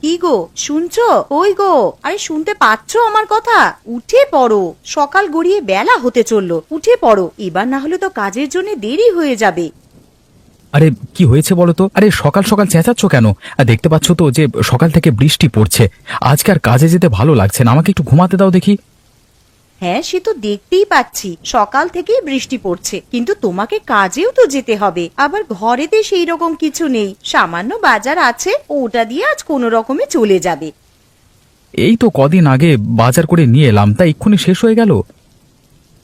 কি গো, শুনছো? ওই গো, আরে শুনতে পাচ্ছো আমার কথা? উঠে পড়ো, সকাল গড়িয়ে বেলা হতে চললো। উঠে পড়ো, এবার না হলে তো কাজের জন্য দেরি হয়ে যাবে। আরে কি হয়েছে বলো তো? আরে সকাল সকাল চেঁচাচ্ছ কেন? দেখতে পাচ্ছ তো যে সকাল থেকে বৃষ্টি পড়ছে। আজকে আর কাজে যেতে ভালো লাগছে না, আমাকে একটু ঘুমাতে দাও দেখি। হ্যাঁ, সে তো দেখতেই পাচ্ছি, সকাল থেকেই বৃষ্টি পড়ছে, কিন্তু তোমাকে কাজেও তো যেতে হবে। আবার ঘরেতে সেই রকম কিছু নেই, সামান্য বাজার আছে, ওটা দিয়ে আজ কোনো রকমে চলে যাবে। এই তো কদিন আগে বাজার করে নিয়ে এলাম, তা এক্ষুনি শেষ হয়ে গেল।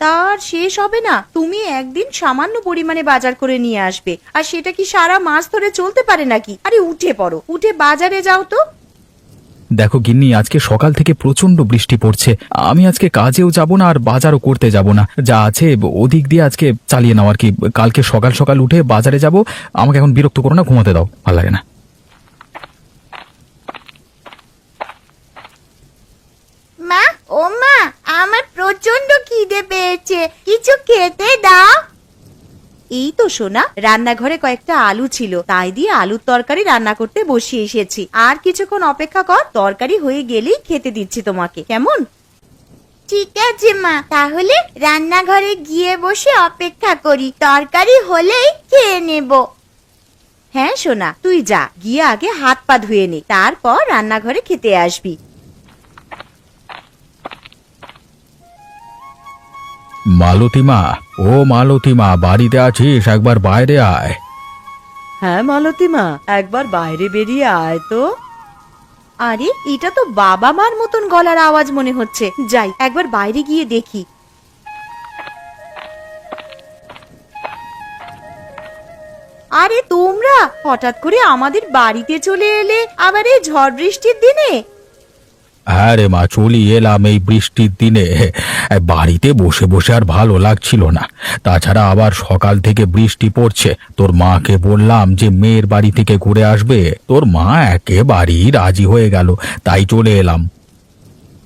তার শেষ হবে না? তুমি একদিন সামান্য পরিমাণে বাজার করে নিয়ে আসবে, আর সেটা কি সারা মাস ধরে চলতে পারে নাকি? আরে উঠে পড়ো, উঠে বাজারে যাও তো। দেখো গিন্নি, আজকে সকাল থেকে প্রচন্ড বৃষ্টি পড়ছে। আমি আজকে কাজেও যাব না আর বাজারও করতে যাব না, যা আছে ওদিক দিয়ে আজকে চালিয়ে নাও আর কি। কালকে সকাল সকাল উঠে বাজারে যাব। আমাকে এখন বিরক্ত করো না, ঘুমাতে দাও, ভালো লাগে না। মা, ও মা, আমার প্রচন্ড খিদে পেয়েছে, কিছু খেতে দাও। এই তো সোনা, রান্নাঘরে কয়েকটা আলু ছিল, তাই দিয়ে আলুর তরকারি রান্না করতে বসিয়ে এসেছি। আর কিছুক্ষণ অপেক্ষা কর, তরকারি হয়ে গেলেই খেতে দিচ্ছি তোমাকে, কেমন? ঠিক আছে মা, তাহলে রান্নাঘরে গিয়ে বসে অপেক্ষা করি, তরকারি হলেই খেয়ে নেব। হ্যাঁ সোনা, তুই যা, গিয়ে আগে হাত পা ধুয়ে নে, তারপর রান্নাঘরে খেতে আসবি। মালতীমা, ও মালতীমা, বাড়িতে আছিস? একবার বাইরে আয়। হ্যাঁ মালতীমা, একবার বাইরে বেরিয়ে আয় তো। আরে এটা তো বাবা মার মতন গলার আওয়াজ মনে হচ্ছে, যাই একবার বাইরে গিয়ে দেখি। আরে তোমরা হঠাৎ করে আমাদের বাড়িতে চলে এলে, আবার এই ঝড় বৃষ্টির দিনে? হ্যাঁ রে মা, চলি এলাম এই বৃষ্টির দিনে। বাড়িতে বসে বসে আর ভালো লাগছিল না, তাছাড়া আবার সকাল থেকে বৃষ্টি পড়ছে। তোর মাকে বললাম যে মেয়ের বাড়ি থেকে ঘুরে আসবে, তোর মা একেবারেই রাজি হয়ে গেল, তাই চলে এলাম।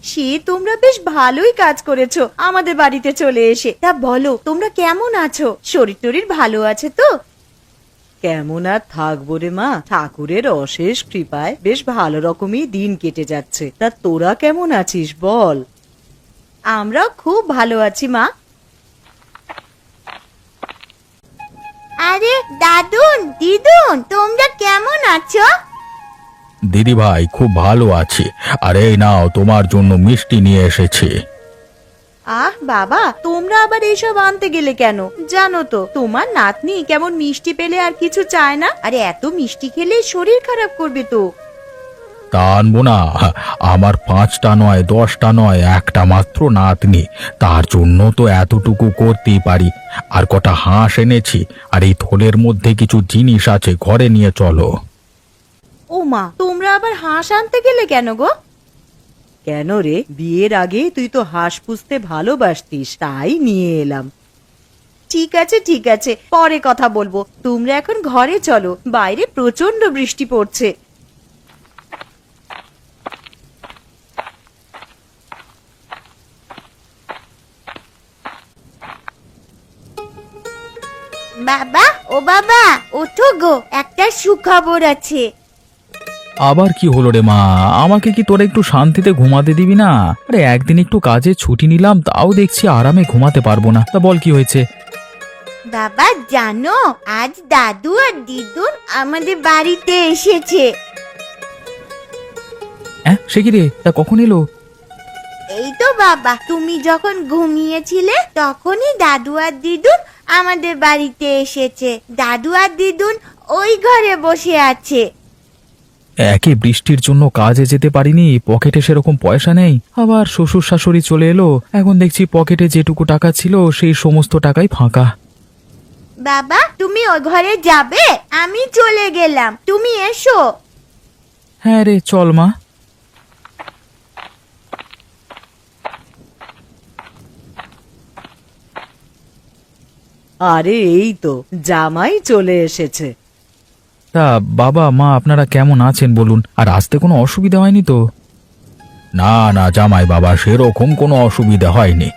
সে তোমরা বেশ ভালোই কাজ করেছো আমাদের বাড়িতে চলে এসে। তা বলো, তোমরা কেমন আছো? শরীর টরীর ভালো আছে তো? কেমন আর থাকবো রে মা, ঠাকুরের অশেষ কৃপায় বেশ ভালো রকমই দিন কেটে যাচ্ছে। তা তোরা কেমন আছিস বল? আমরাও খুব ভালো আছি মা। আরে দাদুন, দিদুন, তোমরা কেমন আছো? দিদি ভাই, খুব ভালো আছি। আর এই নাও, তোমার জন্য মিষ্টি নিয়ে এসেছি। আহ বাবা, তোমরা আবার এইসব আনতে গেলে কেন? জানো তো তোমার নাতনি কেমন মিষ্টি পেলে আর কিছু চায় না, আরে এত মিষ্টি খেলে শরীর খারাপ করবে তো। তা আনবো না? আমার 5টা নয়, 10টা নয়, একটা মাত্র নাতনি, তার জন্য তো এতটুকু করতেই পারি। আর কটা হাঁস এনেছি, আর এই থলের মধ্যে কিছু জিনিস আছে, ঘরে নিয়ে চলো। ও মা, তোমরা আবার হাঁস আনতে গেলে কেন গো? কেন রে, বিয়ের আগে তুই তো হাঁস পুষতে ভালোবাসতিস, তাই নিয়ে এলাম। ঠিক আছে ঠিক আছে, পরে কথা বলবো, তোমরা এখন ঘরে চলো, বাইরে প্রচন্ড বৃষ্টি পড়ছে। বাবা, ও বাবা, ওঠো গো, একটা সুখবর আছে। আবার কি হলো রে মা? আমাকে কি তোরা একটু শান্তিতে ঘুমাতে দিবি না? আরে একদিন একটু কাজে ছুটি নিলাম, তাও দেখছি আরামে ঘুমাতে পারবো না। তা বল কি হয়েছে? বাবা জানো, আজ দাদু আর দিদুন আমাদের বাড়িতে এসেছে। হ্যাঁ, সে কি রে? তা কখন এলো? এই তো বাবা, তুমি যখন ঘুমিয়েছিলে তখনই দাদু আর দিদুন আমাদের বাড়িতে এসেছে। দাদু আর দিদুন ওই ঘরে বসে আছে। একে বৃষ্টির জন্য কাজে যেতে পারিনি, পকেটে সেরকম পয়সা নেই, আবার শ্বশুর শাশুড়ি চলে এলো, এখন দেখছি পকেটে যেটুকু টাকা ছিল সেই সমস্ত টাকাই ফাঁকা। বাবা, তুমি ওই ঘরে যাবে? আমি চলে গেলাম, তুমি এসো। হ্যাঁ রে, চল মা। আরে এই তো জামাই চলে এসেছে। তা বাবা মা আপনারা কেমন আছেন বলুন? আর আসতে কোনো অসুবিধা হয়নি তো? না না জামাই বাবা, সেরকম কোনো অসুবিধা হয়নি।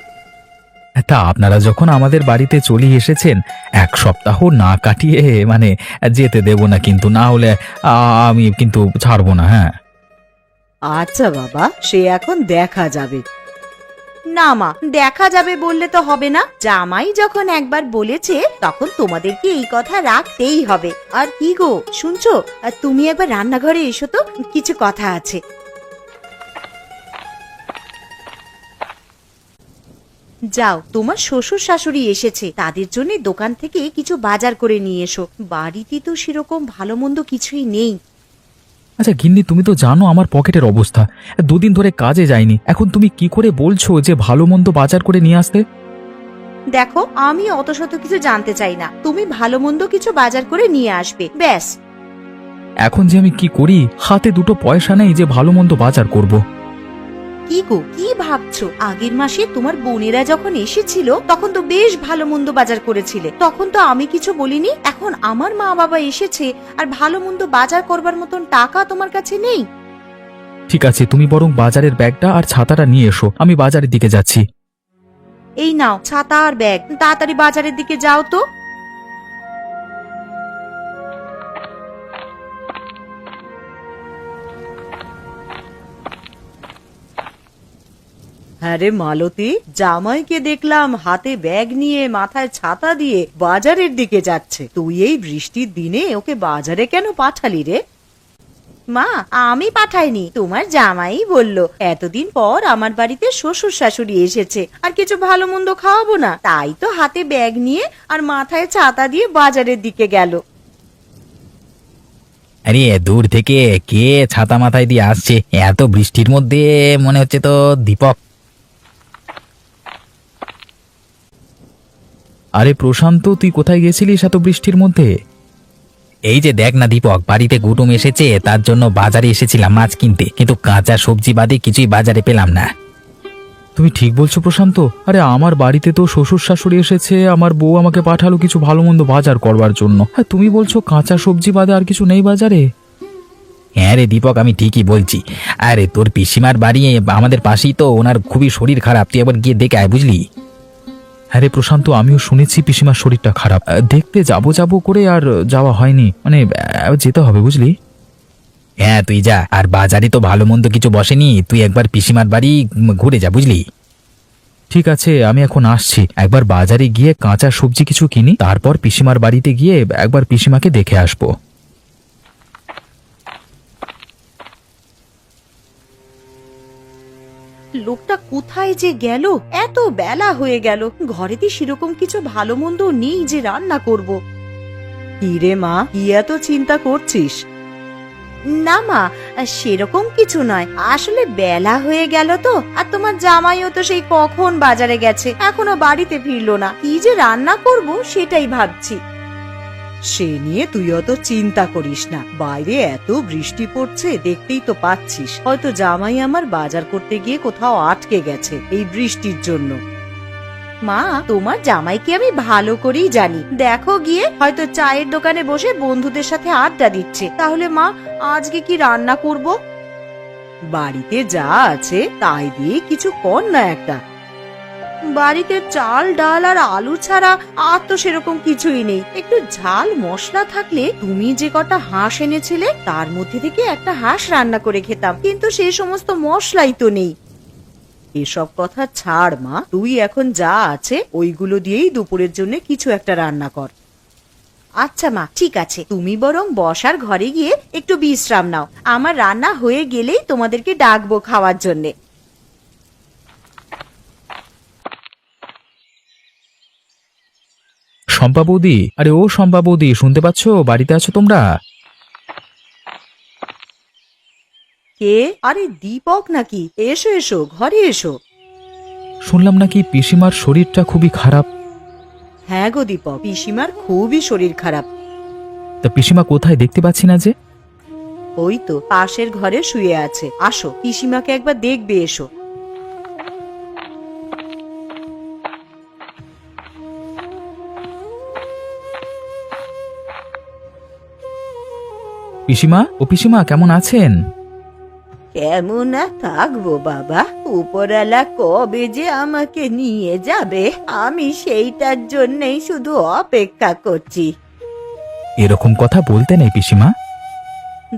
তা আপনারা যখন আমাদের বাড়িতে চলে এসেছেন, 1 সপ্তাহ না কাটিয়ে যেতে দেব না, কিন্তু না হলে আমি কিন্তু ছাড়বো না। হ্যাঁ, আচ্ছা বাবা, সে এখন দেখা যাবে। না মা, দেখা যাবে বললে তো হবে না। জামাই যখন একবার বলেছে তখন তোমাদেরকে এই কথা রাখতেই হবে। আর কি গো শুনছো, তুমি একবার রান্নাঘরে এসো তো, কিছু কথা আছে। যাও, তোমার শ্বশুর শাশুড়ি এসেছে, তাদের জন্য দোকান থেকে কিছু বাজার করে নিয়ে এসো। বাড়িতে তো সেরকম ভালো মন্দ কিছুই নেই। আচ্ছা গিন্নি, তুমি তো জানো আমার পকেটের অবস্থা, দুদিন ধরে কাজে যাইনি। এখন তুমি কি করে বলছো যে ভালো মন্দ বাজার করে নিয়ে আসতে? দেখো, আমি অত শত কিছু জানতে চাই না, তুমি ভালো মন্দ কিছু বাজার করে নিয়ে আসবে, ব্যাস। এখন যে আমি কি করি, হাতে দুটো পয়সা নেই যে ভালো মন্দ বাজার করব। কি গো, কি ভাবছো? আগের মাসে তোমার বোনেরা যখন এসেছিল তখন তো বেশ ভালো মন্দ বাজার করেছিলে, তখন তো আমি কিছু বলিনি। এখন আমার মা বাবা এসেছে আর ভালো মন্দ বাজার করবার মতন টাকা তোমার কাছে নেই। ঠিক আছে, তুমি বরং বাজারের ব্যাগটা আর ছাতাটা নিয়ে এসো, আমি বাজারের দিকে যাচ্ছি। এই নাও ছাতা আর ব্যাগ, তাড়াতাড়ি বাজারের দিকে যাও তো। আরে মালতী, জামাইকে দেখলাম হাতে ব্যাগ নিয়ে মাথায় ছাতা দিয়ে বাজারের দিকে যাচ্ছে। তুই এই বৃষ্টির দিনে ওকে বাজারে কেন পাঠালি রে? মা, আমি পাঠাইনি, তোমার জামাই বলল এতদিন পর আমার বাড়িতে শ্বশুর শাশুড়ি এসেছে, আর কিছু ভালো মন্দ খাওয়াবো না, তাই তো হাতে ব্যাগ নিয়ে আর মাথায় ছাতা দিয়ে বাজারের দিকে গেল। আরে দূর থেকে কে ছাতা মাথায় দিয়ে আসছে এত বৃষ্টির মধ্যে? মনে হচ্ছে তো দীপক। আরে প্রশান্ত, তুই কোথায় গেছিলিস এত বৃষ্টির মধ্যে? এই যে দেখ না দীপক, বাড়িতে কুটুম এসেছে, তার জন্য বাজারে এসেছিলাম মাছ কিনতে, কিন্তু কাঁচা সবজি বাদে কিছুই বাজারে পেলাম না। তুমি ঠিক বলছো প্রশান্ত। আরে আমার বাড়িতে তো শ্বশুর শাশুড়ি এসেছে, আমার বউ আমাকে পাঠালো কিছু ভালো মন্দ বাজার করবার জন্য। হ্যাঁ, তুমি বলছো কাঁচা সবজি বাদে আর কিছু নেই বাজারে? হ্যাঁ রে দীপক, আমি ঠিকই বলছি। আরে তোর পিসিমার বাড়ি আমাদের পাশেই তো, ওনার খুবই শরীর খারাপ, তুই একবার গিয়ে দেখে আয়, বুঝলি? হ্যাঁ রে প্রশান্ত, আমিও শুনেছি পিসিমার শরীরটা খারাপ। দেখতে যাব করে আর যাওয়া হয়নি, মানে যেতে হবে, বুঝলি? হ্যাঁ তুই যা, আর বাজারে তো ভালো মন্দ কিছু বসেনি, তুই একবার পিসিমার বাড়ি ঘুরে যা, বুঝলি? ঠিক আছে, আমি এখন আসছি। একবার বাজারে গিয়ে কাঁচা সবজি কিছু কিনি, তারপর পিসিমার বাড়িতে গিয়ে একবার পিসিমাকে দেখে আসবো। লোকটা কোথায় যে গেল? এত বেলা হয়ে গেল, ঘরেতে সেরকম কিছু ভালো মন্দ নেই যে রান্না করব। কি রে মা, কি এত চিন্তা করছিস? না মা, সেরকম কিছু নয়, আসলে বেলা হয়ে গেল তো, আর তোমার জামাইও তো সেই কখন বাজারে গেছে, এখনো বাড়িতে ফিরলো না। কি যে রান্না করব সেটাই ভাবছি। সে নিয়ে তুই অত চিন্তা করিস না, বাইরে এত বৃষ্টি পড়ছে দেখতেই তো পাচ্ছিস, হয়তো জামাই আমার বাজার করতে গিয়ে কোথাও আটকে গেছে এই বৃষ্টির জন্য। মা, তোমার জামাইকে আমি ভালো করেই জানি, দেখো গিয়ে হয়তো চায়ের দোকানে বসে বন্ধুদের সাথে আড্ডা দিচ্ছে। তাহলে মা, আজকে কি রান্না করব? বাড়িতে যা আছে তাই দিয়ে কিছু কর না একটা। বাড়িতে চাল ডাল আর আলু ছাড়া আর তো সেরকম কিছুই নেই। একটু ঝাল মশলা থাকলে, তুমি যে কটা হাঁস এনেছিলে তার মধ্যে থেকে একটা হাঁস রান্না করে খেতাম, কিন্তু সেই সমস্ত মশলাই তো নেই। এসব কথা ছাড় মা, তুই এখন যা আছে ওইগুলো দিয়েই দুপুরের জন্য কিছু একটা রান্না কর। আচ্ছা মা, ঠিক আছে, তুমি বরং বসার ঘরে গিয়ে একটু বিশ্রাম নাও, আমার রান্না হয়ে গেলেই তোমাদেরকে ডাকবো খাওয়ার জন্যে। শম্পা বৌদি, আরে ও শম্পা বৌদি, শুনতে পাচ্ছ? বাড়িতে আছো তোমরা? কে? আরে দীপক নাকি? এসো এসো, ঘরে এসো। শুনলাম নাকি পিসিমার শরীরটা খুবই খারাপ। হ্যাঁ গো দীপক, পিসিমার খুবই শরীর খারাপ। তা পিসিমা কোথায়, দেখতে পাচ্ছি না যে? ওই তো পাশের ঘরে শুয়ে আছে, আসো পিসিমাকে একবার দেখবে এসো। পিসিমা, ও পিসিমা, কেমন আছেন? কেমন আর থাকবো বাবা, উপরওয়ালা কবে যে আমাকে নিয়ে যাবে আমি সেইটার জন্যই শুধু অপেক্ষা করছি। এরকম কথা বলতে নেই পিসিমা।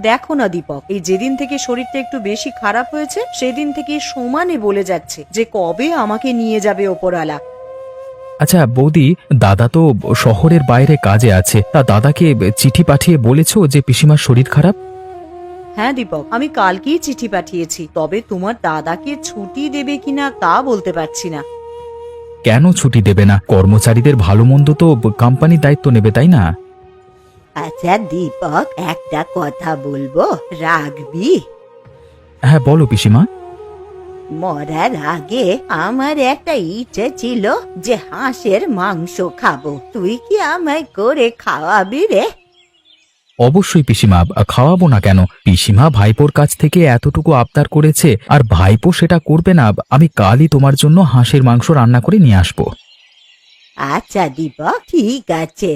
দেখো না দীপক, এই যেদিন থেকে শরীরটা একটু বেশি খারাপ হয়েছে সেদিন থেকে সমানে বলে যাচ্ছে যে কবে আমাকে নিয়ে যাবে ওপরওয়ালা। আচ্ছা বৌদি, দাদা তো শহরের বাইরে কাজে আছে, তা দাদাকে চিঠি পাঠিয়ে বলেছো যে পিসিমার শরীর খারাপ? হ্যাঁ দীপক, আমি কালকেই চিঠি পাঠিয়েছি, তবে তোমার দাদাকে ছুটি দেবে কিনা তা বলতে পারছি না। কেন ছুটি দেবে না? কর্মচারীদের ভালো মন্দ তো কোম্পানির দায়িত্ব নেবে, তাই না? আচ্ছা দীপক, একটা কথা বলবো, রাখবি? হ্যাঁ বলো পিসিমা। মরার আগে আমার একটা ইচ্ছে ছিল যে হাঁসের মাংস খাবো, তুই কি আমায় করে খাওয়াবি রে? অবশ্যই পিসিমা, খাওয়াবো না কেন? পিসিমা ভাইপোর কাছ থেকে এতটুকু আবদার করেছে, আর ভাইপো সেটা করবে না? আমি কালই তোমার জন্য হাঁসের মাংস রান্না করে নিয়ে আসবো। আচ্ছা দীপক, ঠিক আছে।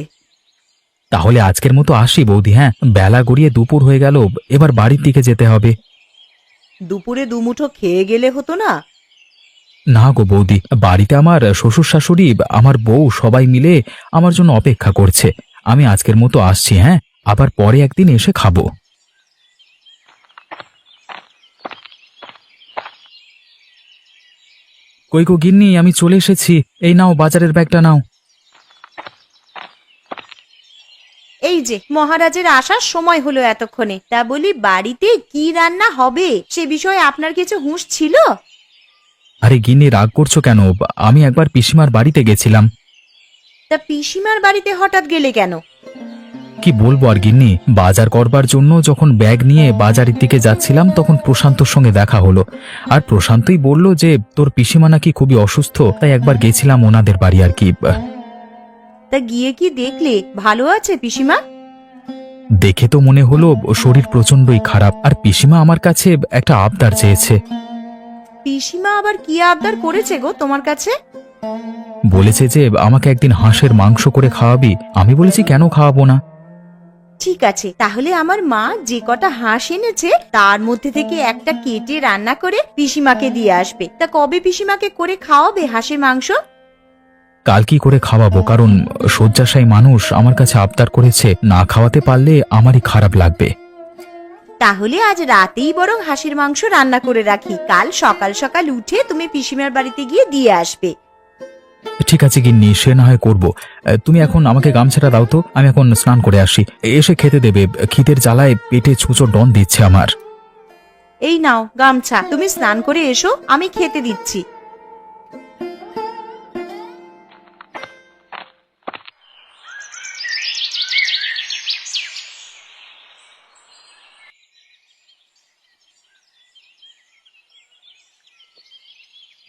তাহলে আজকের মতো আসি বৌদি। হ্যাঁ, বেলা গড়িয়ে দুপুর হয়ে গেল, এবার বাড়ির দিকে যেতে হবে। দুপুরে দুমুঠো খেয়ে গেলে হতো না? না গো বৌদি, বাড়িতে আমার শ্বশুর শাশুড়ি, আমার বউ সবাই মিলে আমার জন্য অপেক্ষা করছে। আমি আজকের মতো আসছি। হ্যাঁ, আবার পরে একদিন এসে খাবো। কই গো গিন্নি, আমি চলে এসেছি। এই নাও বাজারের ব্যাগটা নাও। এই যে মহারাজের আসার সময় হলো এতক্ষণে, তা বলি বাড়িতে কি রান্না হবে সে বিষয়ে আপনার কিছু হুঁশ ছিল? আরে গিন্নি, রাগ করছো কেন? আমি একবার পিসিমার বাড়িতে গেছিলাম। তা পিসিমার বাড়িতে হঠাৎ গেলে কেন? কি বলবো আর গিন্নি, বাজার করবার জন্য যখন ব্যাগ নিয়ে বাজারের দিকে যাচ্ছিলাম তখন প্রশান্তর সঙ্গে দেখা হলো। আর প্রশান্তই বলল যে তোর পিসিমা নাকি খুবই অসুস্থ, তাই একবার গেছিলাম ওনাদের বাড়ি আর কি। তা গিয়ে কি দেখলে ভালো আছে পিসিমা? দেখে তো মনে হলো শরীর প্রচন্ডই খারাপ, আর পিসিমা আমার কাছে একটা আবদার চেয়েছে। পিসিমা আবার কি আবদার করেছে গো তোমার কাছে? বলেছে যে আমাকে একদিন হাঁসের মাংস করে খাওয়াবি। আমি বলেছি কেন খাওয়াবো না। ঠিক আছে, তাহলে আমার মা যে কটা হাঁস এনেছে তার মধ্যে থেকে একটা কেটে রান্না করে পিসিমাকে দিয়ে আসবে। তা কবে পিসিমাকে করে খাওয়াবে হাঁসের মাংস? কাল কি করে খাওয়াবো, কারণ শয্যাশায়ী মানুষ আমার কাছে আবদার করেছে, না খাওয়াতে পারলে আমারই খারাপ লাগবে। তাহলে আজ রাতেই বরং হাঁসের মাংস রান্না করে রাখি, কাল সকাল সকাল উঠে তুমি পিসিমার বাড়িতে গিয়ে দিয়ে আসবে। ঠিক আছে গিন্নি, সে না হয় করবো। তুমি এখন আমাকে গামছাটা দাও তো, আমি এখন স্নান করে আসি। এসে খেতে দেবে, খিদের জ্বালায় পেটে ছুঁচো ডন দিচ্ছে আমার। এই নাও গামছা, তুমি স্নান করে এসো, আমি খেতে দিচ্ছি।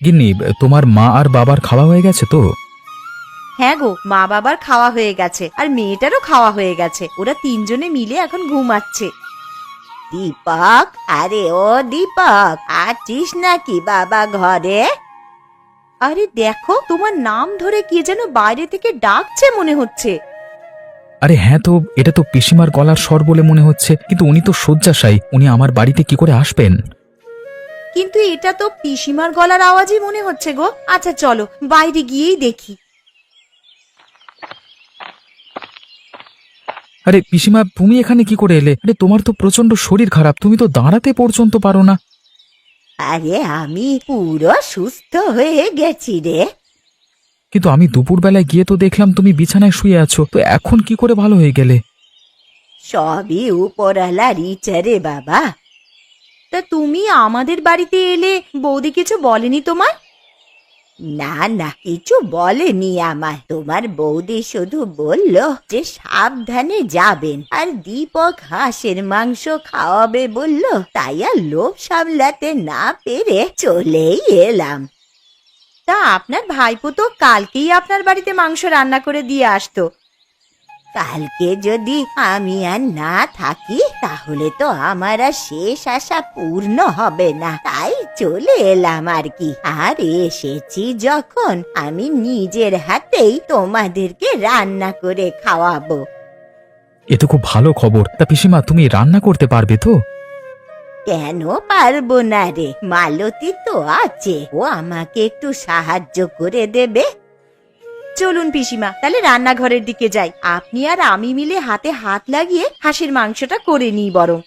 গিন্নি, তোমার মা আর বাবার খাওয়া হয়ে গেছে তো? হ্যাঁ গো, মা বাবার খাওয়া হয়ে গেছে, আর মেয়েটারও খাওয়া হয়ে গেছে। ওরা তিনজনে মিলে এখন ঘুমাচ্ছে। দীপক, আরে ও দীপক, আছিস নাকি বাবা ঘরে? আরে দেখো, তোমার নাম ধরে কে যেন বাইরে থেকে ডাকছে মনে হচ্ছে। আরে হ্যাঁ তো, এটা তো পিসিমার গলার স্বর বলে মনে হচ্ছে, কিন্তু উনি তো শয্যাশায়ী, উনি আমার বাড়িতে কি করে আসবেন? কিন্তু এটা তো পিসিমার গলার আওয়াজই মনে হচ্ছে গো। আচ্ছা চলো বাইরে গিয়েই দেখি। আরে পিসিমা, তুমি এখানে কি করে এলে? আরে তোমার তো প্রচন্ড শরীর খারাপ, তুমি তো দাঁড়াতে পর্যন্ত পারো না। আরে আমি পুরো সুস্থ হয়ে গেছি রে। কিন্তু আমি দুপুরবেলায় গিয়ে তো দেখলাম তুমি বিছানায় শুয়ে আছো, তো এখন কি করে ভালো হয়ে গেলে? সবই উপরওয়ালার ইচ্ছা রে বাবা। তা তুমি আমাদের বাড়িতে এলে বৌদি কিছু বলেনি তোমার? না না, কিছু বলেনি আমায়। তোমার বৌদি শুধু বলল যে সাবধানে যাবেন, আর দীপক হাঁসের মাংস খাওয়াবে বলল, তাই আর লোভ সামলাতে না পেরে চলেই এলাম। তা আপনার ভাইপো তো কালকেই আপনার বাড়িতে মাংস রান্না করে দিয়ে আসতো। কালকে যদি আমি আর না থাকি তাহলে তো আমার আর শেষ আশা পূর্ণ হবে না, তাই চলে এলাম আর কি। আর এসেছি যখন, আমি নিজের হাতেই তোমাদেরকে রান্না করে খাওয়াবো। এ তো খুব ভালো খবর। তা পিসিমা, তুমি রান্না করতে পারবে তো? কেন পারবো না রে, মালতী তো আছে, ও আমাকে একটু সাহায্য করে দেবে। চলুন পিসিমা, তাহলে রান্নাঘরের দিকে যাই। আপনি আর আমি মিলে হাতে হাত লাগিয়ে হাঁসের মাংসটা করে নিই বরং।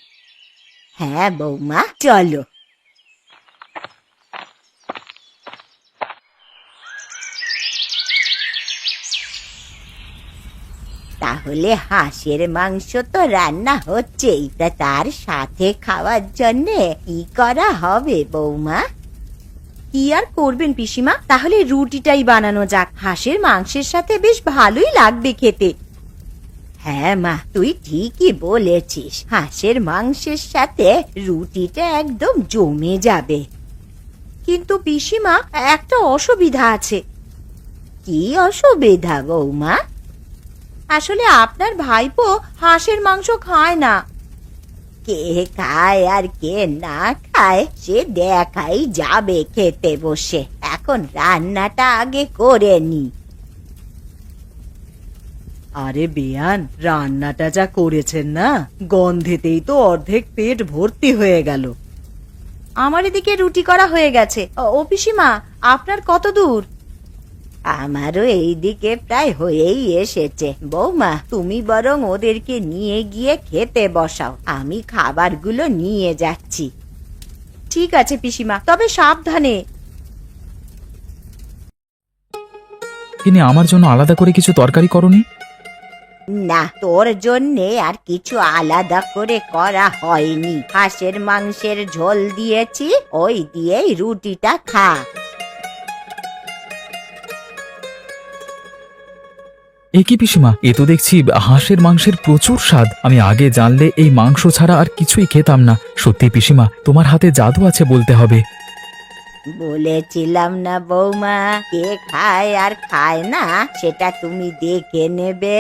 হ্যাঁ বৌমা, চলো। তাহলে হাঁসের মাংস তো রান্না হচ্ছেই, তা তার সাথে খাওয়ার জন্যে কি করা হবে বৌমা? কি আর করবেন পিসিমা, তাহলে রুটিটাই বানানো যাক। হাঁসের মাংসের সাথে বেশ ভালোই লাগবে খেতে। হ্যাঁ মা, তুই ঠিকই বলেছিস, হাঁসের মাংসের সাথে রুটিটা একদম জমে যাবে। কিন্তু পিসিমা, একটা অসুবিধা আছে। কি অসুবিধা বৌমা? আসলে আপনার ভাইপো হাঁসের মাংস খায় না। কে খায় আর কে না খায় সে দেখাই যাবে খেতে বসে। এখন রান্নাটা আগে করে নি। আরে বেয়ান, রান্নাটা যা করেছেন না, গন্ধেতেই তো অর্ধেক পেট ভর্তি হয়ে গেল। আমার এদিকে রুটি করা হয়ে গেছে। ও পিসিমা, আপনার কত দূর? আমারও এইদিকে প্রায় হয়েই এসেছে। বৌমা, তুমি বরং ওদেরকে নিয়ে গিয়ে খেতে বসাও, আমি খাবারগুলো নিয়ে যাচ্ছি। ঠিক আছে পিসিমা, তবে সাবধানে। তিনি আমার জন্য আলাদা করে কিছু তরকারি করনি? না, তোর জন্যে আর কিছু আলাদা করে করা হয়নি। হাঁসের মাংসের ঝোল দিয়েছি, ওই দিয়েই রুটিটা খা। এ কি পিসিমা, এ তো দেখছি হাঁসের মাংসের প্রচুর স্বাদ। আমি আগে জানলে এই মাংস ছাড়া আর কিছুই খেতাম না। সত্যি পিসিমা, তোমার হাতে জাদু আছে বলতে হবে। বলেছিলাম না বৌমা, কে খায় আর খায় না সেটা তুমি দেখে নেবে।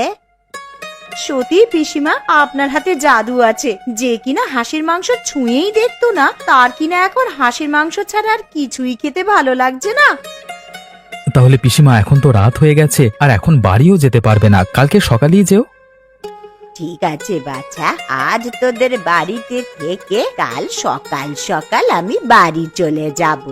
সত্যি পিসিমা, আপনার হাতে জাদু আছে। যে কিনা হাঁসের মাংস ছুঁয়েই দেখতো না, তার কিনা এখন হাঁসের মাংস ছাড়া আর কিছুই খেতে ভালো লাগছে না। তাহলে পিসিমা, এখন তো রাত হয়ে গেছে, আর এখন বাড়িও যেতে পারবে না, কালকে সকালেই যেও। ঠিক আছে বাছা, আজ তোদের বাড়িতে থেকে কাল সকাল সকাল আমি বাড়ি চলে যাব।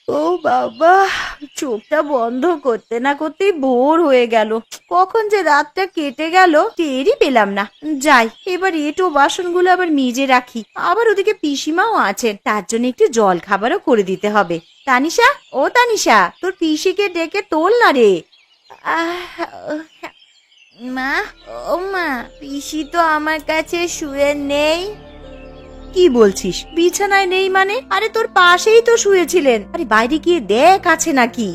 ও বাবা, চোখটা বন্ধ করতে না করতেই ভোর হয়ে গেল। কখন যে রাতটা কেটে গেল টেরই পেলাম না। যাই, এবার এঁটো বাসনগুলো আবার মেজে রাখি। আবার ওদিকে পিসিমাও আছেন, তার জন্য একটু জল খাবারও করে দিতে হবে। তানিশা, ও তানিশা, তোর পিসিকে ডেকে তোল না রে। মা, ও মা, পিসি তো আমার কাছে শুয়ে নেই। কি বলছিস? বিছানায় নেই মানে? আরে তোর পাশেই তো শুয়েছিলেন। আরে বাইরে গিয়ে দেখ আছে নাকি।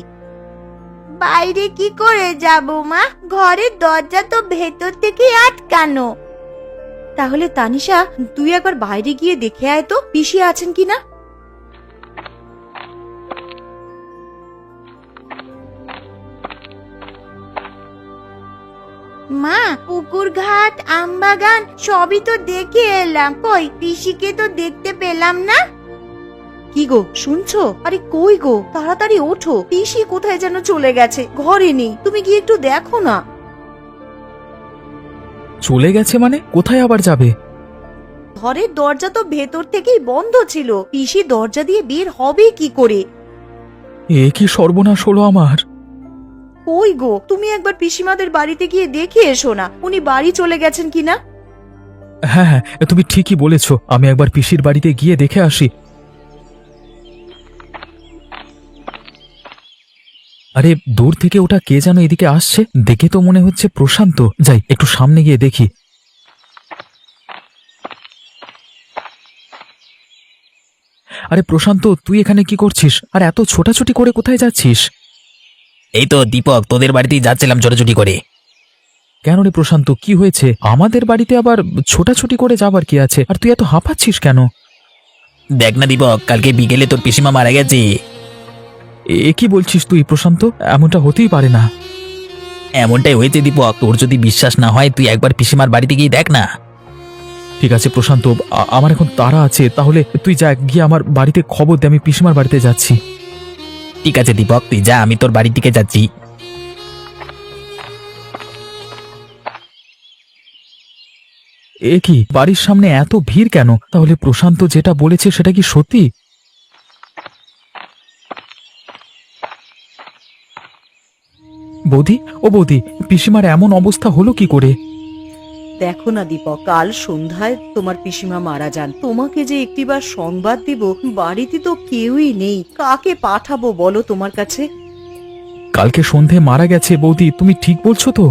বাইরে কি করে যাব মা? ঘরের দরজা তো ভেতর থেকে আটকানো। তাহলে তানিশা, তুই একবার বাইরে গিয়ে দেখে আয় তো পিসি আছেন কিনা। মা, পুকুর ঘাট আমবাগান সবই তো দেখে এলাম, কই পিসিকে তো দেখতে পেলাম না। কি গো, শুনছো? আরে কই গো, তাড়াতাড়ি ওঠো, পিসি কোথায় যেন চলে গেছে, ঘরে নেই। তুমি গিয়ে একটু দেখো না। চলে গেছে মানে? কোথায় আবার যাবে? ঘরের দরজা তো ভেতর থেকেই বন্ধ ছিল, পিসি দরজা দিয়ে বের হবে কি করে? এ কি সর্বনাশ হলো আমার! কই গো, তুমি একবার পিসিমাদের বাড়িতে গিয়ে দেখে এসো না, উনি বাড়ি চলে গেছেন কিনা। হ্যাঁ হ্যাঁ, তুমি ঠিকই বলেছ, আমি একবার পিসির বাড়িতে গিয়ে দেখে আসি। আরে দূর থেকে ওটা কে যেন এদিকে আসছে, দেখে তো মনে হচ্ছে প্রশান্ত। যাই, একটু সামনে গিয়ে দেখি। আরে প্রশান্ত, তুই এখানে কি করছিস? আর এত ছোটাছুটি করে কোথায় যাচ্ছিস? এই তো দীপক, তোদের বাড়িতেই যাচ্ছিলাম ছোটাছুটি করে। কেন রে প্রশান্ত, কি হয়েছে? আমাদের বাড়িতে আবার ছোটাছুটি করে যাবার কি আছে? আর তুই এত হাঁপাচ্ছিস কেন? দেখ না দীপক, কালকে বিকেলে তোর পিসিমা মারা গেছে। এ কি বলছিস তুই প্রশান্ত? এমনটা হতেই পারে না। এমনটাই হয়েছে দীপক, তোর যদি বিশ্বাস না হয় তুই একবার পিসিমার বাড়িতে গিয়ে দেখ না। ঠিক আছে প্রশান্ত, আমার এখন তাড়া আছে, তাহলে তুই যা, গিয়ে আমার বাড়িতে খবর দে, আমি পিসিমার বাড়িতে যাচ্ছি। ঠিক আছে দীপক, তুই যা, আমি তোর বাড়ির দিকে যাচ্ছি। এ কি, বাড়ির সামনে এত ভিড় কেন? তাহলে প্রশান্ত যেটা বলেছে সেটা কি সত্যি? বৌদি, ও বৌদি, পিসিমার এমন অবস্থা হলো কি করে? দেখো না দীপক, কাল সন্ধ্যায় তোমার পিসিমা মারা যান। তোমাকে যে একটিবার সংবাদ দিব, বাড়িতে তো কেউই নেই, কাকে পাঠাবো বলো তোমার কাছে? কালকে সন্ধে মারা গেছে বৌদি, তুমি ঠিক বলছো তো?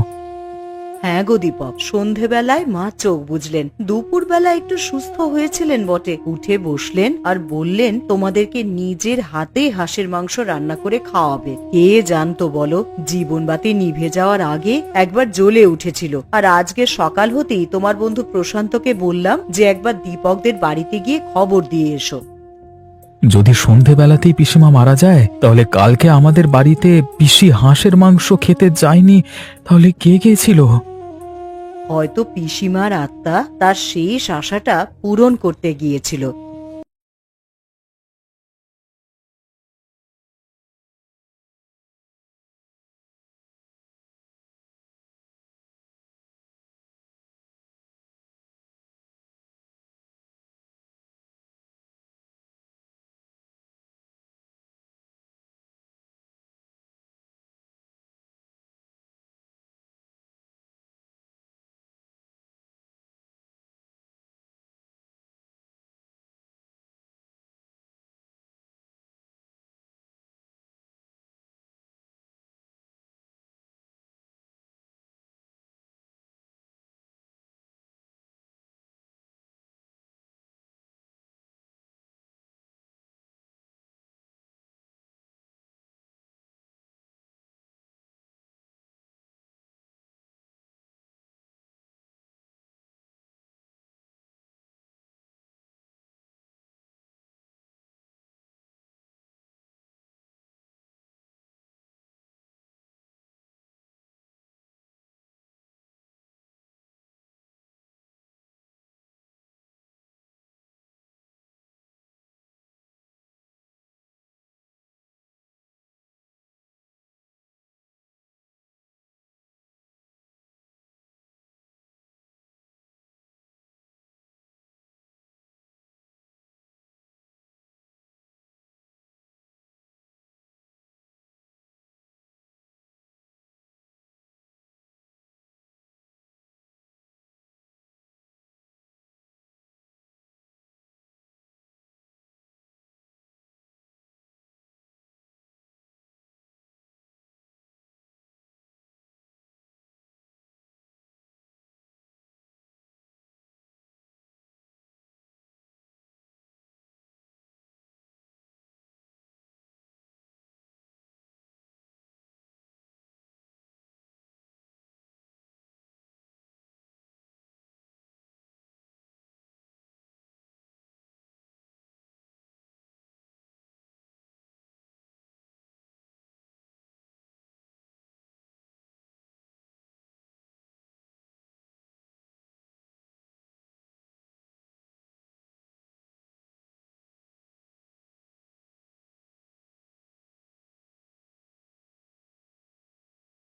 হ্যাঁ গো দীপক, সন্ধেবেলায় মা চোখ বুঝলেন, দুপুরবেলা একটু সুস্থ হয়েছিলেন বটে, উঠে বসলেন আর বললেন তোমাদেরকে নিজের হাতে হাঁসের মাংস রান্না করে খাওয়াবে। কে জানতো বলো, জীবনবাতি নিভে যাওয়ার আগে একবার জ্বলে উঠেছিল। আর আজকে সকাল হতেই তোমার বন্ধু প্রশান্তকে বললাম যে একবার দীপকদের বাড়িতে গিয়ে খবর দিয়ে এসো। যদি সন্ধেবেলাতেই পিসিমা মারা যায়, তাহলে কালকে আমাদের বাড়িতে পিসি হাঁসের মাংস খেতে যায়নি, তাহলে কে গিয়েছিল? হয়তো পিসিমার আত্মা তার শেষ আশাটা পূরণ করতে গিয়েছিল।